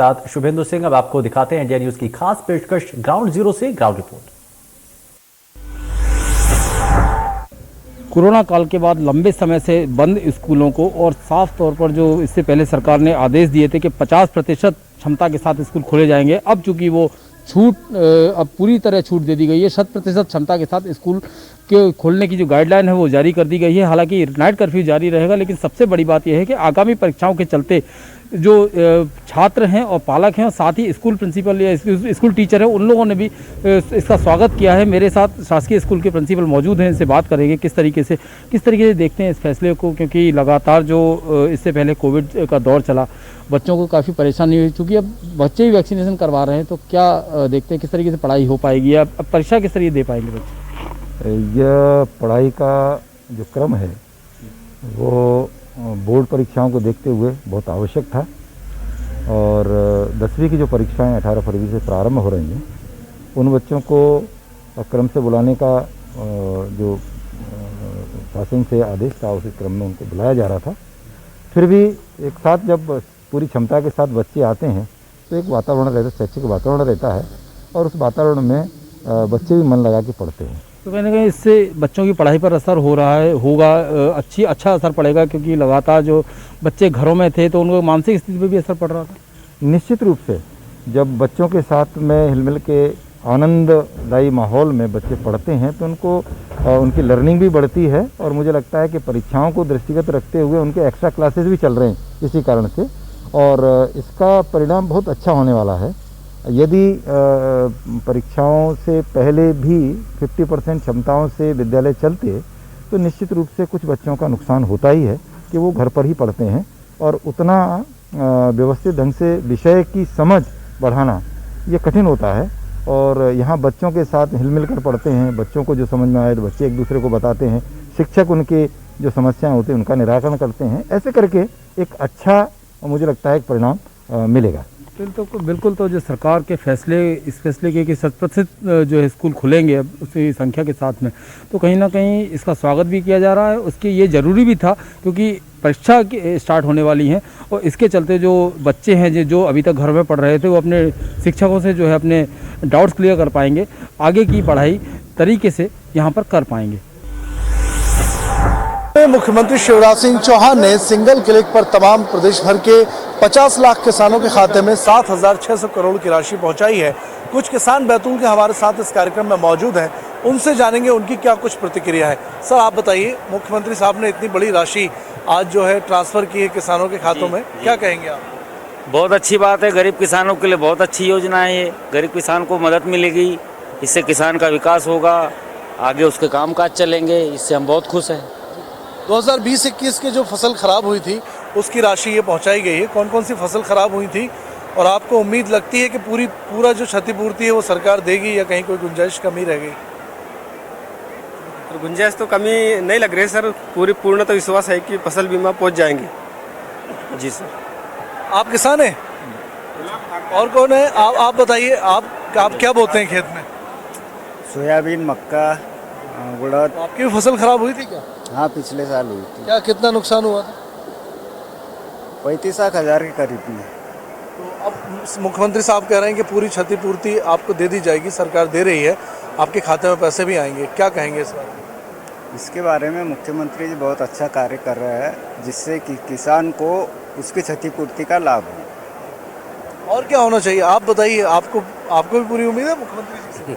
साथ शुभेंदु सिंह। अब आपको दिखाते हैं इंडिया न्यूज की खास पेशकश ग्राउंड जीरो से ग्राउंड रिपोर्ट। कोरोना काल के बाद लंबे समय से बंद स्कूलों को और साफ तौर पर जो इससे पहले सरकार ने आदेश दिए थे कि 50% क्षमता के साथ स्कूल खोले जाएंगे, अब चूंकि वो छूट अब पूरी तरह छूट दे दी गई है। 100% क्षमता के साथ स्कूल के खोलने की जो गाइडलाइन है वो जारी कर दी गई है। हालांकि नाइट कर्फ्यू जारी रहेगा, लेकिन सबसे बड़ी बात यह है कि आगामी परीक्षाओं के चलते जो छात्र हैं और पालक हैं और साथ ही स्कूल प्रिंसिपल या स्कूल टीचर हैं, उन लोगों ने भी इसका स्वागत किया है। मेरे साथ शासकीय स्कूल के प्रिंसिपल मौजूद हैं, इनसे बात करेंगे किस तरीके से देखते हैं इस फैसले को, क्योंकि लगातार जो इससे पहले कोविड का दौर चला, बच्चों को काफ़ी परेशानी हुई। चूँकि अब बच्चे ही वैक्सीनेशन करवा रहे हैं, तो क्या देखते हैं किस तरीके से पढ़ाई हो पाएगी, अब परीक्षा किस तरीके दे पाएंगे बच्चे? यह पढ़ाई का जो क्रम है वो बोर्ड परीक्षाओं को देखते हुए बहुत आवश्यक था और 10वीं की जो परीक्षाएं 18 फरवरी से प्रारंभ हो रही हैं, उन बच्चों को क्रम से बुलाने का जो शासन से आदेश था उसी क्रम में उनको बुलाया जा रहा था। फिर भी एक साथ जब पूरी क्षमता के साथ बच्चे आते हैं तो एक वातावरण रहता है, शैक्षिक वातावरण रहता है और उस वातावरण में बच्चे भी मन लगा के पढ़ते हैं। तो कहीं ना कहीं इससे बच्चों की पढ़ाई पर असर हो रहा है, होगा, अच्छा असर पड़ेगा, क्योंकि लगातार जो बच्चे घरों में थे तो उनको मानसिक स्थिति पर भी असर पड़ रहा था। निश्चित रूप से जब बच्चों के साथ में हिलमिल के आनंददायी माहौल में बच्चे पढ़ते हैं तो उनको उनकी लर्निंग भी बढ़ती है और मुझे लगता है कि परीक्षाओं को दृष्टिगत रखते हुए उनके एक्स्ट्रा क्लासेस भी चल रहे हैं इसी कारण से, और इसका परिणाम बहुत अच्छा होने वाला है। यदि परीक्षाओं से पहले भी 50% क्षमताओं से विद्यालय चलते तो निश्चित रूप से कुछ बच्चों का नुकसान होता ही है कि वो घर पर ही पढ़ते हैं और उतना व्यवस्थित ढंग से विषय की समझ बढ़ाना ये कठिन होता है। और यहाँ बच्चों के साथ हिलमिल कर पढ़ते हैं, बच्चों को जो समझ में आए तो बच्चे एक दूसरे को बताते हैं, शिक्षक उनके जो समस्याएं होती हैं उनका निराकरण करते हैं। ऐसे करके एक अच्छा मुझे लगता है एक परिणाम मिलेगा। बिल्कुल। तो जो सरकार के इस फैसले के कि 100% जो है स्कूल खुलेंगे अब उसी संख्या के साथ में, तो कहीं ना कहीं इसका स्वागत भी किया जा रहा है। उसके ये ज़रूरी भी था क्योंकि परीक्षा स्टार्ट होने वाली हैं और इसके चलते जो बच्चे हैं जो अभी तक घर में पढ़ रहे थे वो अपने शिक्षकों से जो है अपने डाउट्स क्लियर कर पाएंगे, आगे की पढ़ाई तरीके से यहाँ पर कर पाएंगे। मुख्यमंत्री शिवराज सिंह चौहान ने सिंगल क्लिक पर तमाम प्रदेश भर के 50 लाख किसानों के खाते में 7,600 करोड़ की राशि पहुंचाई है। कुछ किसान बैतूल के हमारे साथ इस कार्यक्रम में मौजूद हैं, उनसे जानेंगे उनकी क्या कुछ प्रतिक्रिया है। सर आप बताइए, मुख्यमंत्री साहब ने इतनी बड़ी राशि आज जो है ट्रांसफर की है किसानों के खातों में, क्या कहेंगे आप? बहुत अच्छी बात है, गरीब किसानों के लिए बहुत अच्छी योजना है ये। गरीब किसान को मदद मिलेगी, इससे किसान का विकास होगा, आगे उसके काम काज चलेंगे, इससे हम बहुत खुश हैं। 2020-21 के जो फसल खराब हुई थी उसकी राशि ये पहुंचाई गई है। कौन कौन सी फसल खराब हुई थी और आपको उम्मीद लगती है कि पूरा जो क्षतिपूर्ति है वो सरकार देगी या कहीं कोई गुंजाइश कमी रह गई? तो गुंजाइश तो कमी नहीं लग रही है सर, पूर्ण तो विश्वास है कि फसल बीमा पहुंच जाएंगे। जी सर। आप किसान हैं और कौन है? आप बताइए, आप क्या बोते हैं खेत में? सोयाबीन, मक्का, उड़द। आपकी भी फसल खराब हुई थी क्या? हाँ, पिछले साल हुई थी। क्या कितना नुकसान हुआ था? 35,000 के करीब में। तो अब मुख्यमंत्री साहब कह रहे हैं कि पूरी क्षतिपूर्ति आपको दे दी जाएगी, सरकार दे रही है, आपके खाते में पैसे भी आएंगे, क्या कहेंगे इस बारे में? इसके बारे में मुख्यमंत्री जी बहुत अच्छा कार्य कर रहे हैं, जिससे कि किसान को उसकी क्षतिपूर्ति का लाभ हो। और क्या होना चाहिए आप बताइए, आपको भी पूरी उम्मीद है मुख्यमंत्री जी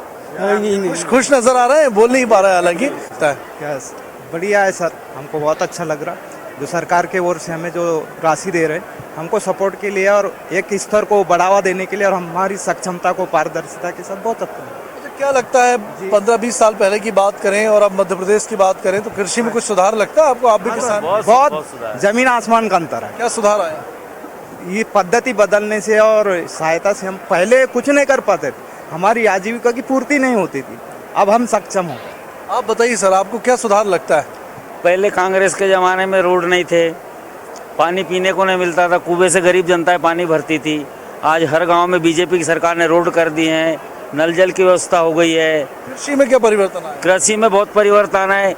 से? खुश नजर आ रहे हैं, बोल नहीं पा रहे हालांकि। क्या बढ़िया है सर, हमको बहुत अच्छा लग रहा जो सरकार के ओर से हमें जो राशि दे रहे हैं, हमको सपोर्ट के लिए और एक स्तर को बढ़ावा देने के लिए और हमारी सक्षमता को पारदर्शिता के साथ बहुत अच्छा है। क्या लगता है 15-20 साल पहले की बात करें और अब मध्य प्रदेश की बात करें तो कृषि में कुछ सुधार लगता है आपको? आप भी किसान? बहुत जमीन आसमान का अंतर है। क्या सुधार आया? ये पद्धति बदलने से और सहायता से हम पहले कुछ नहीं कर पाते थे, हमारी आजीविका की पूर्ति नहीं होती थी, अब हम सक्षम हो। आप बताइए सर, आपको क्या सुधार लगता है? पहले कांग्रेस के ज़माने में रोड नहीं थे, पानी पीने को नहीं मिलता था, कुएं से गरीब जनता पानी भरती थी। आज हर गांव में बीजेपी की सरकार ने रोड कर दी हैं, नल जल की व्यवस्था हो गई है। कृषि में क्या परिवर्तन आया? कृषि में बहुत परिवर्तन है,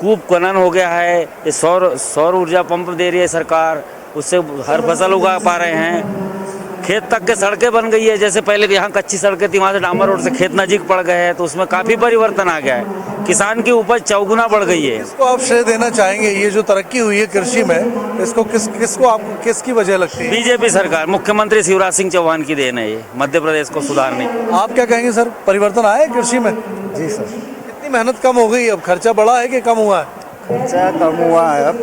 कूप खनन हो गया है, ये सौर ऊर्जा पंप दे रही है सरकार, उससे हर फसल उगा पा रहे हैं। खेत तक के सड़कें बन गई है। जैसे पहले यहाँ कच्ची सड़कें थी, वहाँ से डामर रोड से खेत नजीक पड़ गए हैं, तो उसमें काफ़ी परिवर्तन आ गया है। किसान की उपज चौगुना बढ़ गई है। इसको आप श्रेय देना चाहेंगे, ये जो तरक्की हुई है कृषि में, इसको किसको आपको किसकी वजह लगती है? बीजेपी सरकार, मुख्यमंत्री शिवराज सिंह चौहान की देन है ये मध्य प्रदेश को सुधारने की। आप क्या कहेंगे सर, परिवर्तन आया है कृषि में? जी सर। कितनी मेहनत कम हो गई, अब खर्चा बढ़ा है कि कम हुआ है? खर्चा कम हुआ है अब,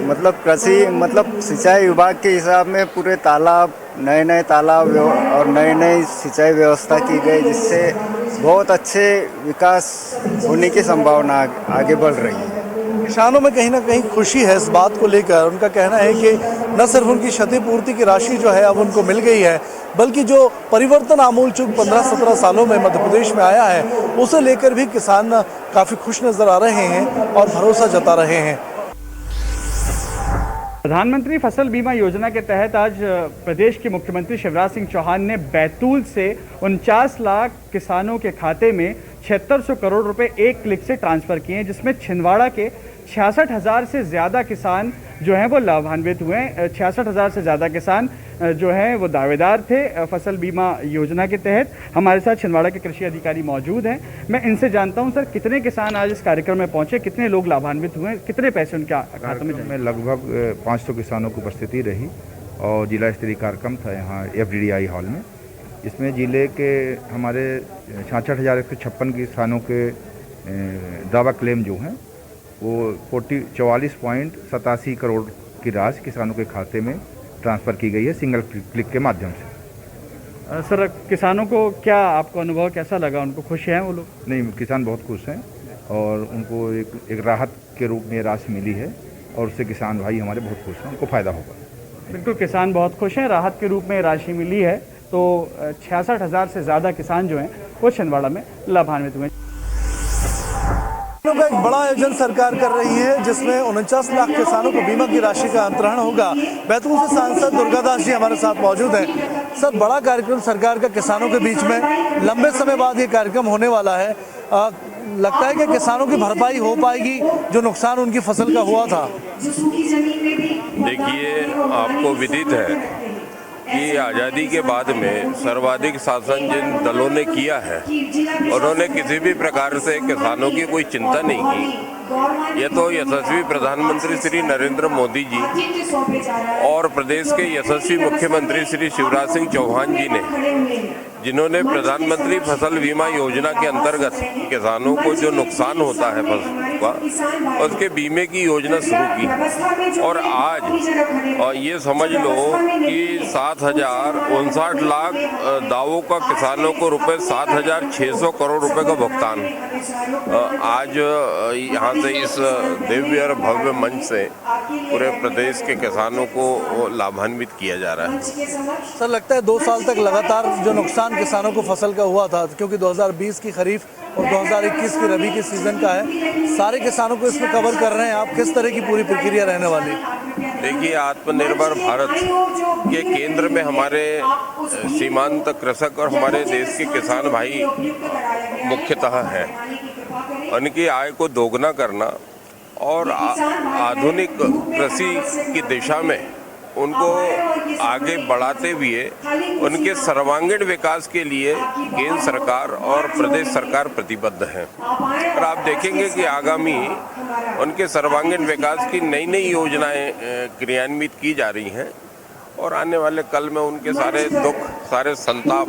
मतलब कृषि मतलब सिंचाई विभाग के हिसाब में पूरे तालाब, नए तालाब और नई सिंचाई व्यवस्था की गई, जिससे बहुत अच्छे विकास होने की संभावना आगे बढ़ रही है। किसानों में कहीं ना कहीं खुशी है इस बात को लेकर। उनका कहना है कि न सिर्फ उनकी क्षतिपूर्ति की राशि जो है अब उनको मिल गई है, बल्कि जो परिवर्तन आमूल चूक 15-17 सालों में मध्य प्रदेश में आया है, उसे लेकर भी किसान काफ़ी खुश नज़र आ रहे हैं और भरोसा जता रहे हैं। प्रधानमंत्री फसल बीमा योजना के तहत आज प्रदेश के मुख्यमंत्री शिवराज सिंह चौहान ने बैतूल से 49 लाख किसानों के खाते में 7600 करोड़ रुपए एक क्लिक से ट्रांसफ़र किए हैं, जिसमें छिंदवाड़ा के 66,000 से ज़्यादा किसान जो हैं वो लाभान्वित हुए हैं। 66,000 से ज़्यादा किसान जो हैं वो दावेदार थे फसल बीमा योजना के तहत। हमारे साथ छिंदवाड़ा के कृषि अधिकारी मौजूद हैं, मैं इनसे जानता हूं सर, कितने किसान आज इस कार्यक्रम में पहुंचे, कितने लोग लाभान्वित हुए, कितने पैसे उनके खातों में? लगभग 500 किसानों की उपस्थिति रही और जिला स्तरीय कार्यक्रम था यहाँ FDDI हॉल में। इसमें जिले के हमारे 66,156 किसानों के दावा क्लेम जो हैं वो 44.87 करोड़ की राशि किसानों के खाते में ट्रांसफ़र की गई है सिंगल क्लिक के माध्यम से। सर, किसानों को क्या आपको अनुभव कैसा लगा, उनको खुश हैं वो लोग? नहीं, किसान बहुत खुश हैं और उनको एक राहत के रूप में राशि मिली है और उससे किसान भाई हमारे बहुत खुश हैं, उनको फ़ायदा होगा। बिल्कुल, किसान बहुत खुश हैं, राहत के रूप में राशि मिली है। तो 66,000 से ज़्यादा किसान जो हैं वो छिंदवाड़ा में लाभान्वित हुए। का एक बड़ा आयोजन सरकार कर रही है, जिसमें 49 लाख किसानों को बीमा की राशि का अंतरण होगा। बैतूल से सांसद दुर्गादास जी हमारे साथ मौजूद हैं। सर, बड़ा कार्यक्रम सरकार का किसानों के बीच में, लंबे समय बाद ये कार्यक्रम होने वाला है। लगता है कि किसानों की भरपाई हो पाएगी जो नुकसान उनकी फसल का हुआ था? देखिए, आपको विदित है कि आज़ादी के बाद में सर्वाधिक शासन जिन दलों ने किया है, उन्होंने किसी भी प्रकार से किसानों की कोई चिंता नहीं की। ये तो यशस्वी प्रधानमंत्री श्री नरेंद्र मोदी जी और प्रदेश के यशस्वी मुख्यमंत्री श्री शिवराज सिंह चौहान जी ने, जिन्होंने प्रधानमंत्री फसल बीमा योजना के अंतर्गत किसानों को जो नुकसान होता है फसल का, उसके बीमे की योजना शुरू की। और आज ये समझ लो कि 7,59 लाख दावों का किसानों को रुपए 7,600 करोड़ रुपए का भुगतान आज यहाँ से इस दिव्य और भव्य मंच से पूरे प्रदेश के किसानों को लाभान्वित किया जा रहा है। सर, लगता है 2 साल तक लगातार जो नुकसान किसानों को फसल का हुआ था, क्योंकि 2020 की खरीफ और 2021 की रबी के सीजन का है, सारे किसानों को इसमें कवर कर रहे हैं आप? किस तरह की पूरी प्रक्रिया रहने वाली? देखिए, आत्मनिर्भर भारत के केंद्र में हमारे सीमांत कृषक और हमारे देश के किसान भाई मुख्यतः हैं। उनकी आय को दोगुना करना और आधुनिक कृषि की दिशा में उनको आगे बढ़ाते हुए उनके सर्वांगीण विकास के लिए केंद्र सरकार और प्रदेश सरकार प्रतिबद्ध है। और आप देखेंगे कि आगामी उनके सर्वांगीण विकास की नई नई योजनाएं क्रियान्वित की जा रही हैं और आने वाले कल में उनके सारे दुख, सारे संताप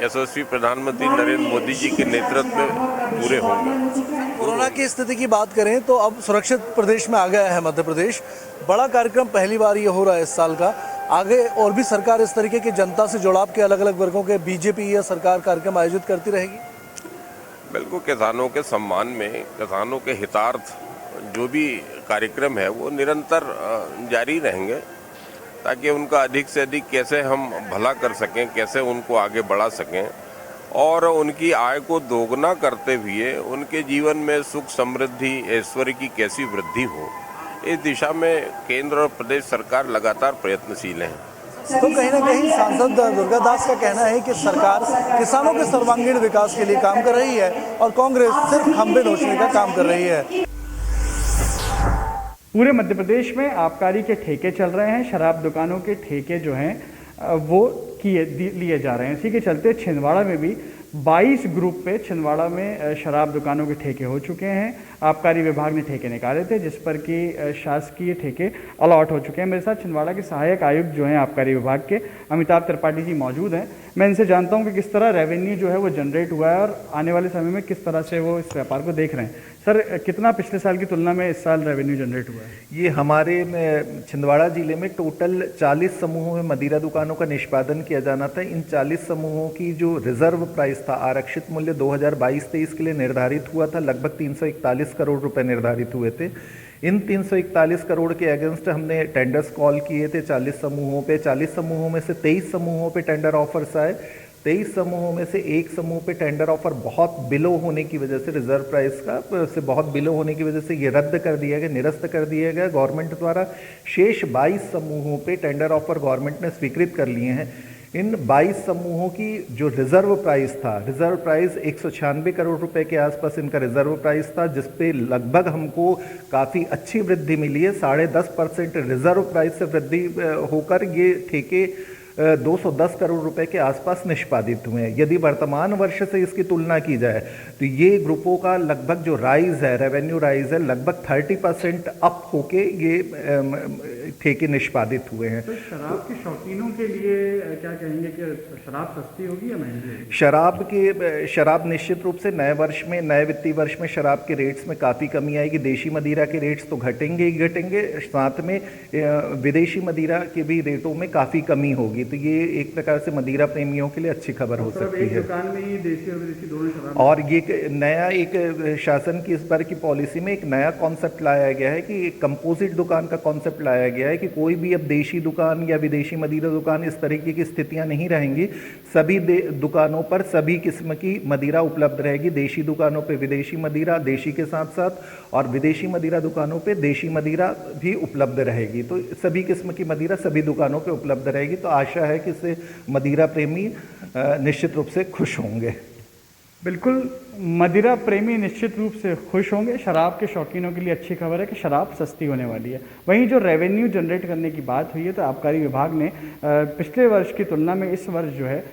यशस्वी प्रधानमंत्री नरेंद्र मोदी जी के नेतृत्व में पूरे होंगे। कोरोना की स्थिति की बात करें तो अब सुरक्षित प्रदेश में आ गया है मध्य प्रदेश। बड़ा कार्यक्रम पहली बार ये हो रहा है इस साल का। आगे और भी सरकार इस तरीके के जनता से जुड़ाव के अलग अलग वर्गों के बीजेपी या सरकार कार्यक्रम आयोजित करती रहेगी? बिल्कुल, किसानों के सम्मान में, किसानों के हितार्थ जो भी कार्यक्रम है वो निरंतर जारी रहेंगे, ताकि उनका अधिक से अधिक कैसे हम भला कर सकें, कैसे उनको आगे बढ़ा सकें और उनकी आय को दोगुना करते हुए उनके जीवन में सुख, समृद्धि, ऐश्वर्य की कैसी वृद्धि हो, इस दिशा में केंद्र और प्रदेश सरकार लगातार प्रयत्नशील है। तो कहीं ना कहीं सांसद दुर्गादास का कहना है कि सरकार किसानों के सर्वांगीण विकास के लिए काम कर रही है और कांग्रेस सिर्फ खंभे नोचने का काम कर रही है। पूरे मध्य प्रदेश में आबकारी के ठेके चल रहे हैं। शराब दुकानों के ठेके जो हैं वो लिए जा रहे हैं। इसी के चलते छिंदवाड़ा में भी 22 ग्रुप पे छिंदवाड़ा में शराब दुकानों के ठेके हो चुके हैं। आबकारी विभाग ने ठेके निकाले थे, जिस पर कि शासकीय ठेके अलॉट हो चुके हैं। मेरे साथ छिंदवाड़ा के सहायक आयुक्त जो हैं आबकारी विभाग के, अमिताभ त्रिपाठी जी मौजूद हैं। मैं इनसे जानता हूं कि किस तरह रेवेन्यू जो है वो जनरेट हुआ है और आने वाले समय में किस तरह से वो इस व्यापार को देख रहे हैं। सर, कितना पिछले साल की तुलना में इस साल रेवेन्यू जनरेट हुआ है? ये हमारे छिंदवाड़ा जिले में टोटल 40 समूहों में मदिरा दुकानों का निष्पादन किया जाना था। इन 40 समूहों की जो रिजर्व प्राइस था, आरक्षित मूल्य 2022-23 के लिए निर्धारित हुआ था, लगभग 341 करोड़ रुपए निर्धारित हुए थे। इन 341 करोड़ के अगेंस्ट हमने टेंडर्स कॉल किए थे 40 समूहों पे। 40 समूहों में से 23 समूहों पे टेंडर ऑफर्स आए। 23 समूहों में से एक समूह पे टेंडर ऑफर बहुत बिलो होने की वजह से, रिजर्व प्राइस का से बहुत बिलो होने की वजह से ये रद्द कर दिया गया, निरस्त कर दिया गया गवर्नमेंट द्वारा। शेष 22 समूहों पे टेंडर ऑफर गवर्नमेंट ने स्वीकृत कर लिए हैं। इन 22 समूहों की जो रिजर्व प्राइस था, रिजर्व प्राइस 196 करोड़ रुपए के आसपास इनका रिजर्व प्राइस था, जिस पे लगभग हमको काफ़ी अच्छी वृद्धि मिली है। 10.5% रिजर्व प्राइस से वृद्धि होकर ये ठेके 210 करोड़ रुपए के आसपास निष्पादित हुए हैं। यदि वर्तमान वर्ष से इसकी तुलना की जाए तो ये ग्रुपों का लगभग जो राइज है, रेवेन्यू राइज है, लगभग 30% अप होके ये ठेके निष्पादित हुए हैं। तो शराब के शौकीनों के लिए क्या कहेंगे कि शराब सस्ती होगी या महंगी? शराब निश्चित रूप से नए वर्ष में, नए वित्तीय वर्ष में शराब के रेट्स में काफ़ी कमी आएगी। देशी मदिरा के रेट्स तो घटेंगे ही घटेंगे, साथ में विदेशी मदिरा के भी रेटों में काफ़ी कमी होगी। तो ये एक प्रकार से मदिरा प्रेमियों के लिए अच्छी खबर हो सकती है। दुकान में ही देशी और विदेशी दोनों शराब। और ये नया एक शासन की इस बार की पॉलिसी में एक नया कॉन्सेप्ट लाया गया है कि कंपोजिट दुकान का कॉन्सेप्ट लाया गया है कि कोई भी अब देशी दुकान या विदेशी मदिरा दुकान, इस तरीके की स्थितियां नहीं रहेंगी। सभी दुकानों पर सभी किस्म की मदिरा उपलब्ध रहेगी। देशी दुकानों पे विदेशी मदिरा, देशी के साथ साथ, और विदेशी मदिरा दुकानों पे देशी मदिरा भी उपलब्ध रहेगी। तो सभी किस्म की मदिरा सभी दुकानों पे उपलब्ध रहेगी। तो आशा है कि इससे मदिरा प्रेमी निश्चित रूप से खुश होंगे। बिल्कुल, मदिरा प्रेमी निश्चित रूप से खुश होंगे। शराब के शौकीनों के लिए अच्छी खबर है कि शराब सस्ती होने वाली है। वहीं जो रेवेन्यू जनरेट करने की बात हुई है, तो आबकारी विभाग ने पिछले वर्ष की तुलना में इस वर्ष जो है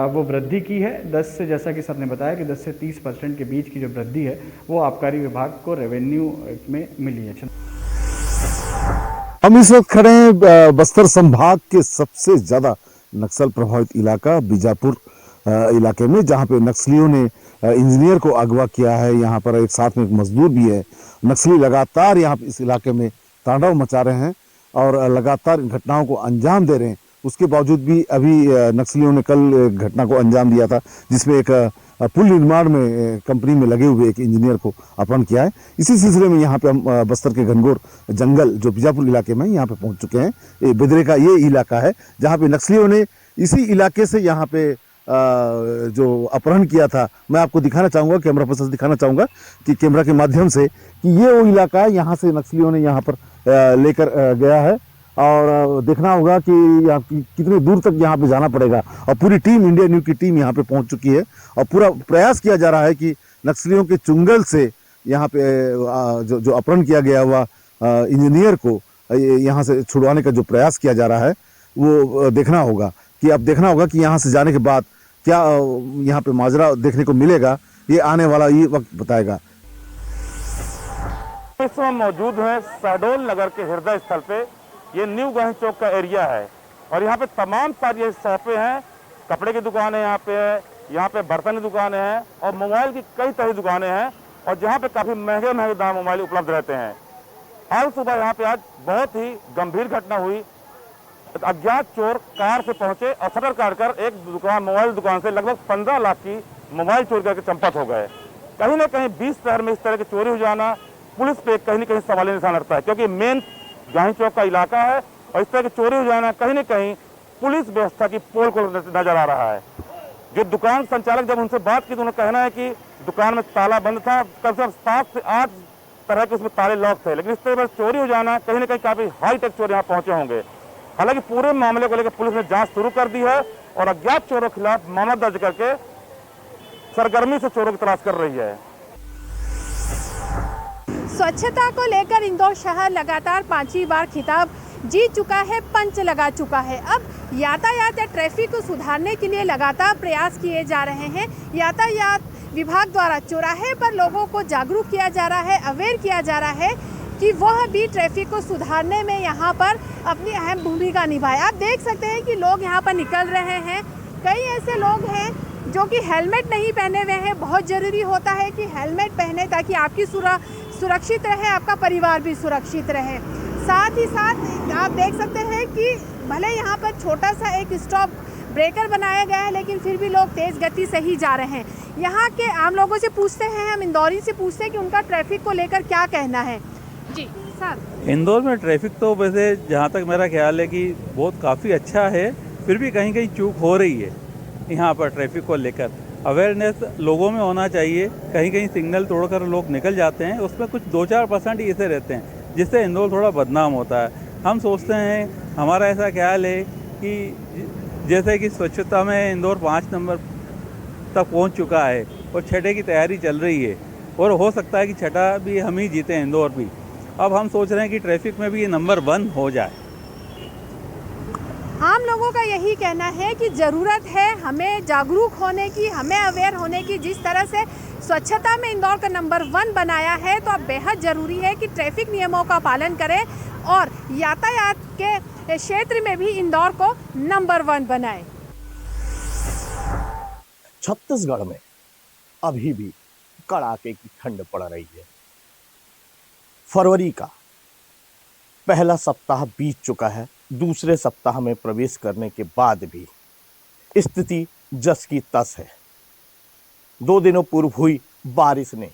वो वृद्धि की है। 10 से, जैसा कि सर ने बताया कि 10 से 30% के बीच की जो वृद्धि है वो आबकारी विभाग को रेवेन्यू में मिली है। हम इस वक्त खड़े हैं बस्तर संभाग के सबसे ज्यादा नक्सल प्रभावित इलाका बीजापुर इलाके में, जहां पे नक्सलियों ने इंजीनियर को अगवा किया है। यहाँ पर एक साथ में एक मजदूर भी है। नक्सली लगातार यहाँ इस इलाके में तांडव मचा रहे हैं और लगातार घटनाओं को अंजाम दे रहे हैं। उसके बावजूद भी अभी नक्सलियों ने कल घटना को अंजाम दिया था, जिसमें एक पुल निर्माण में कंपनी में लगे हुए एक इंजीनियर को अपहरण किया है। इसी सिलसिले में यहाँ पे हम बस्तर के घनघोर जंगल जो बीजापुर इलाके में यहाँ पे पहुँच चुके हैं। ये बेदरे का ये इलाका है जहाँ पे नक्सलियों ने इसी इलाके से यहाँ पे जो अपहरण किया था। मैं आपको दिखाना चाहूँगा, कैमरा पर्सन दिखाना चाहूँगा कि कैमरा के माध्यम से कि ये वो इलाका है, यहाँ से नक्सलियों ने यहाँ पर लेकर गया है। और देखना होगा कि यहाँ कितने दूर तक यहाँ पे जाना पड़ेगा। और पूरी टीम, इंडिया न्यू की टीम यहाँ पे पहुँच चुकी है और पूरा प्रयास किया जा रहा है कि नक्सलियों के चुंगल से यहाँ पे जो अपहरण किया गया हुआ इंजीनियर को यहाँ से छुड़वाने का जो प्रयास किया जा रहा है वो देखना होगा। कि अब देखना होगा कि यहाँ से जाने के बाद क्या यहाँ पे माजरा देखने को मिलेगा, ये आने वाला ये वक्त बताएगा। इस समय मौजूद है शहडोल नगर के हृदय स्थल पे। ये न्यू गांधी चौक का एरिया है और यहाँ पे तमाम सारी शॉपें हैं। कपड़े की दुकानें यहाँ पे है, यहाँ पे बर्तन की दुकानें हैं और मोबाइल की कई तरह की दुकानें हैं और जहाँ पे काफ़ी महंगे महंगे दाम मोबाइल उपलब्ध रहते हैं। आज सुबह यहाँ पे आज बहुत ही गंभीर घटना हुई। अज्ञात चोर कार से पहुंचे और शटर काटकर एक दुकान, मोबाइल दुकान से लगभग 15 लाख की मोबाइल चोरी करके चंपत हो गए। कहीं ना कहीं 20 शहर में इस तरह की चोरी हो जाना पुलिस पे कहीं ना कहीं सवाल निशान रखता है, क्योंकि मेन गांधी चौक का इलाका है और इस तरह की चोरी हो जाना कहीं ना कहीं पुलिस व्यवस्था की पोल को नजर आ रहा है। जो दुकान संचालक, जब उनसे बात की तो उन्हें कहना है कि दुकान में ताला बंद था, कम से कम 7 से 8 तरह के उसमें ताले लॉक थे, लेकिन इस तरह चोरी हो जाना कहीं ना कहीं काफी हाईटेक चोर यहाँ पहुंचे होंगे। हालांकि पूरे मामले को लेकर पुलिस ने जांच शुरू कर दी है और अज्ञात चोरों के खिलाफ मामला दर्ज करके सरगर्मी से चोरों की तलाश कर रही है। स्वच्छता को लेकर इंदौर शहर लगातार 5वीं बार खिताब जीत चुका है, पंच लगा चुका है। अब यातायात या ट्रैफिक को सुधारने के लिए लगातार प्रयास किए जा रहे हैं। यातायात विभाग द्वारा चौराहे पर लोगों को जागरूक किया जा रहा है, अवेयर किया जा रहा है कि वह भी ट्रैफिक को सुधारने में यहाँ पर अपनी अहम भूमिका निभाए। आप देख सकते हैं कि लोग यहाँ पर निकल रहे हैं। कई ऐसे लोग हैं जो कि हेलमेट नहीं पहने हुए हैं। बहुत ज़रूरी होता है कि हेलमेट पहने ताकि आपकी सुरक्षित रहे, आपका परिवार भी सुरक्षित रहे। साथ ही साथ आप देख सकते हैं कि भले यहाँ पर छोटा सा एक स्टॉप ब्रेकर बनाया गया है, लेकिन फिर भी लोग तेज़ गति से ही जा रहे हैं। यहाँ के आम लोगों से पूछते हैं, हम इंदौरी से पूछते हैं कि उनका ट्रैफिक को लेकर क्या कहना है। जी सर, इंदौर में ट्रैफिक तो वैसे जहाँ तक मेरा ख्याल है कि बहुत काफ़ी अच्छा है, फिर भी कहीं कहीं चूक हो रही है यहाँ पर ट्रैफिक को लेकर। अवेयरनेस लोगों में होना चाहिए। कहीं कहीं सिग्नल तोड़कर लोग निकल जाते हैं, उसमें कुछ 2-4% ही ऐसे रहते हैं जिससे इंदौर थोड़ा बदनाम होता है। हम सोचते हैं, हमारा ऐसा ख्याल है कि जैसे कि स्वच्छता में इंदौर 5 नंबर तक पहुँच चुका है और छठे की तैयारी चल रही है और हो सकता है कि छठा भी हम ही जीते इंदौर भी। अब हम सोच रहे हैं कि ट्रैफिक में भी ये नंबर 1 हो जाए। आम लोगों का यही कहना है कि ज़रूरत है हमें जागरूक होने की, हमें अवेयर होने की। जिस तरह से स्वच्छता में इंदौर का नंबर 1 बनाया है, तो अब बेहद ज़रूरी है कि ट्रैफिक नियमों का पालन करें और यातायात के क्षेत्र में भी इंदौर को नंबर 1 बनाएं। छत्तीसगढ़ में अभी भी कड़ाके की ठंड पड़ रही है। फरवरी का पहला सप्ताह बीत चुका है। दूसरे सप्ताह में प्रवेश करने के बाद भी स्थिति जस की तस है। 2 दिनों पूर्व हुई बारिश ने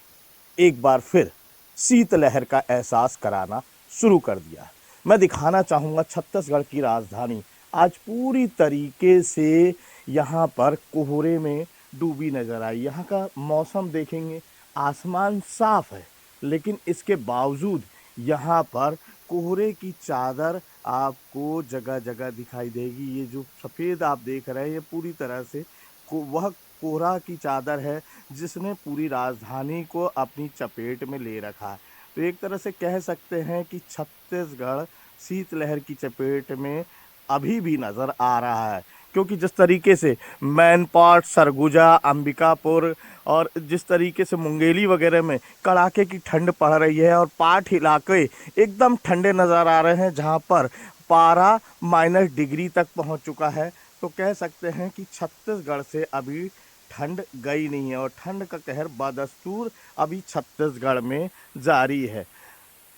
एक बार फिर शीतलहर का एहसास कराना शुरू कर दिया। मैं दिखाना चाहूँगा छत्तीसगढ़ की राजधानी आज पूरी तरीके से यहाँ पर कोहरे में डूबी नजर आई। यहाँ का मौसम देखेंगे, आसमान साफ है, लेकिन इसके बावजूद यहाँ पर कोहरे की चादर आपको जगह जगह दिखाई देगी। ये जो सफ़ेद आप देख रहे हैं, ये पूरी तरह से वह कोहरा की चादर है जिसने पूरी राजधानी को अपनी चपेट में ले रखा है। तो एक तरह से कह सकते हैं कि छत्तीसगढ़ शीतलहर की चपेट में अभी भी नज़र आ रहा है, क्योंकि जिस तरीके से मैनपाट, सरगुजा, अंबिकापुर और जिस तरीके से मुंगेली वगैरह में कड़ाके की ठंड पड़ रही है और पाठ इलाके एकदम ठंडे नज़र आ रहे हैं, जहां पर पारा -डिग्री तक पहुंच चुका है। तो कह सकते हैं कि छत्तीसगढ़ से अभी ठंड गई नहीं है और ठंड का कहर बदस्तूर अभी छत्तीसगढ़ में जारी है।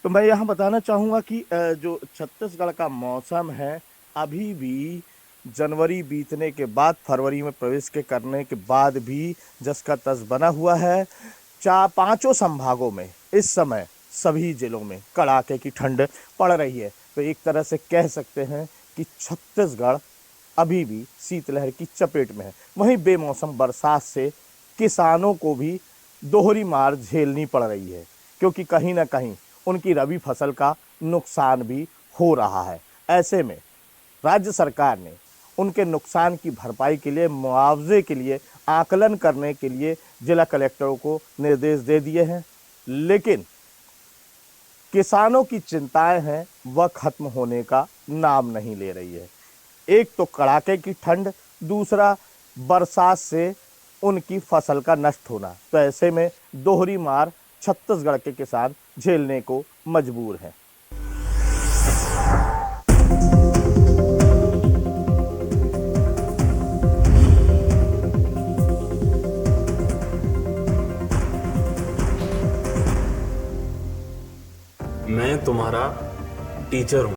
तो मैं यहाँ बताना चाहूँगा कि जो छत्तीसगढ़ का मौसम है अभी भी जनवरी बीतने के बाद, फरवरी में प्रवेश के करने के बाद भी जस का तस बना हुआ है। 5 संभागों में इस समय सभी जिलों में कड़ाके की ठंड पड़ रही है। तो एक तरह से कह सकते हैं कि छत्तीसगढ़ अभी भी शीतलहर की चपेट में है। वहीं बेमौसम बरसात से किसानों को भी दोहरी मार झेलनी पड़ रही है, क्योंकि कहीं ना कहीं उनकी रबी फसल का नुकसान भी हो रहा है। ऐसे में राज्य सरकार ने उनके नुकसान की भरपाई के लिए, मुआवजे के लिए आकलन करने के लिए जिला कलेक्टरों को निर्देश दे दिए हैं, लेकिन किसानों की चिंताएं हैं वह खत्म होने का नाम नहीं ले रही है। एक तो कड़ाके की ठंड, दूसरा बरसात से उनकी फसल का नष्ट होना। तो ऐसे में दोहरी मार छत्तीसगढ़ के किसान झेलने को मजबूर हैं। मैं तुम्हारा टीचर हूँ।